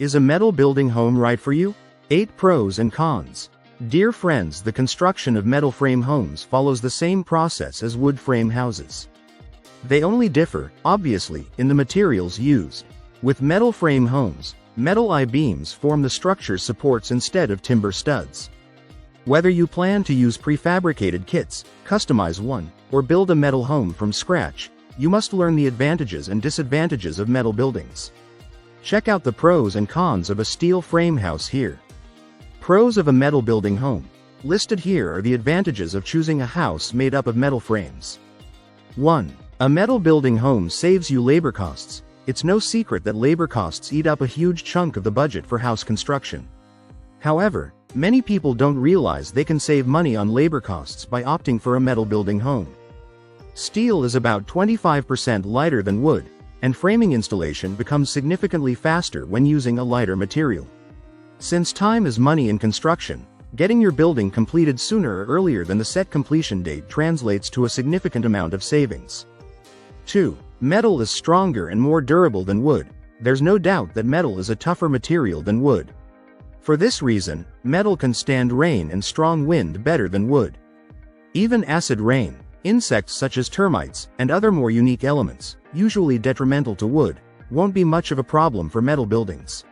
Is a metal building home right for you? 8 pros and cons. Dear friends, the construction of metal frame homes follows the same process as wood frame houses. They only differ, obviously, in the materials used. With metal frame homes, metal I-beams form the structure's supports instead of timber studs. Whether you plan to use prefabricated kits, customize one, or build a metal home from scratch, you must learn the advantages and disadvantages of metal buildings. Check out the pros and cons of a steel frame house here. Pros of a metal building home. Listed here are the advantages of choosing a house made up of metal frames. 1. A metal building home saves you labor costs. It's no secret that labor costs eat up a huge chunk of the budget for house construction. However, many people don't realize they can save money on labor costs by opting for a metal building home. Steel is about 25% lighter than wood, and framing installation becomes significantly faster when using a lighter material. Since time is money in construction, getting your building completed sooner or earlier than the set completion date translates to a significant amount of savings. 2. Metal is stronger and more durable than wood. There's no doubt that metal is a tougher material than wood. For this reason, metal can stand rain and strong wind better than wood. Even acid rain, insects such as termites, and other more unique elements, usually detrimental to wood, won't be much of a problem for metal buildings.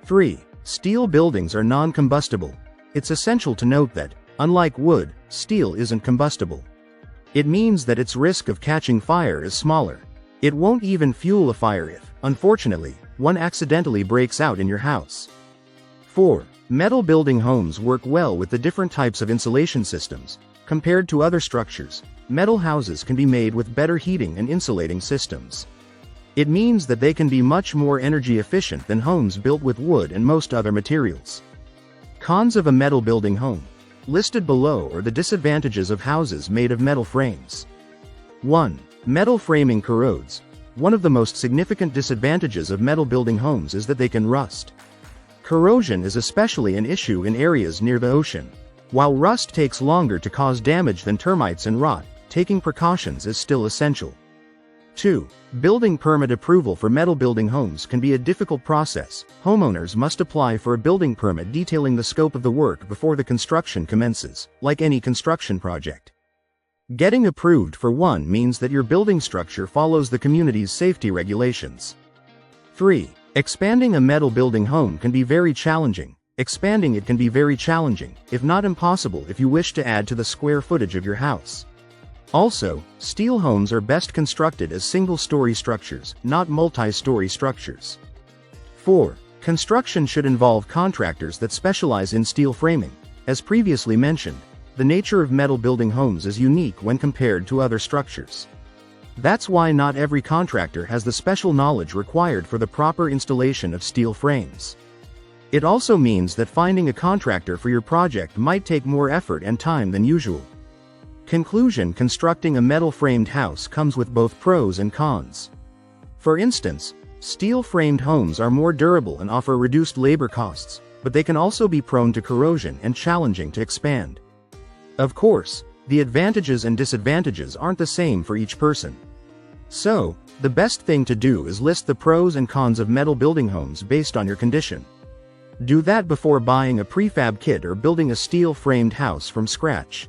3. Steel buildings are non-combustible. It's essential to note that, unlike wood, steel isn't combustible. It means that its risk of catching fire is smaller. It won't even fuel a fire if, unfortunately, one accidentally breaks out in your house. 4. Metal building homes work well with the different types of insulation systems. Compared to other structures, metal houses can be made with better heating and insulating systems. It means that they can be much more energy efficient than homes built with wood and most other materials. Cons of a metal building home. Listed below are the disadvantages of houses made of metal frames. 1. Metal framing corrodes. One of the most significant disadvantages of metal building homes is that they can rust. Corrosion is especially an issue in areas near the ocean. While rust takes longer to cause damage than termites and rot, taking precautions is still essential. 2. Building permit approval for metal building homes can be a difficult process. Homeowners must apply for a building permit detailing the scope of the work before the construction commences, like any construction project. Getting approved for one means that your building structure follows the community's safety regulations. 3. Expanding a metal building home can be very challenging. Expanding it can be very challenging, if not impossible, if you wish to add to the square footage of your house. Also, steel homes are best constructed as single-story structures, not multi-story structures. 4. Construction should involve contractors that specialize in steel framing. As previously mentioned, the nature of metal building homes is unique when compared to other structures. That's why not every contractor has the special knowledge required for the proper installation of steel frames. It also means that finding a contractor for your project might take more effort and time than usual. Conclusion: constructing a metal-framed house comes with both pros and cons. For instance, steel-framed homes are more durable and offer reduced labor costs, but they can also be prone to corrosion and challenging to expand. Of course, the advantages and disadvantages aren't the same for each person. So, the best thing to do is list the pros and cons of metal building homes based on your condition. Do that before buying a prefab kit or building a steel-framed house from scratch.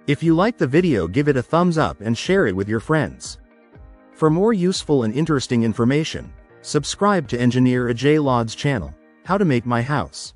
If you like the video, give it a thumbs up and share it with your friends. For more useful and interesting information, subscribe to Engineer Ajay Lod's channel, How to Make My House.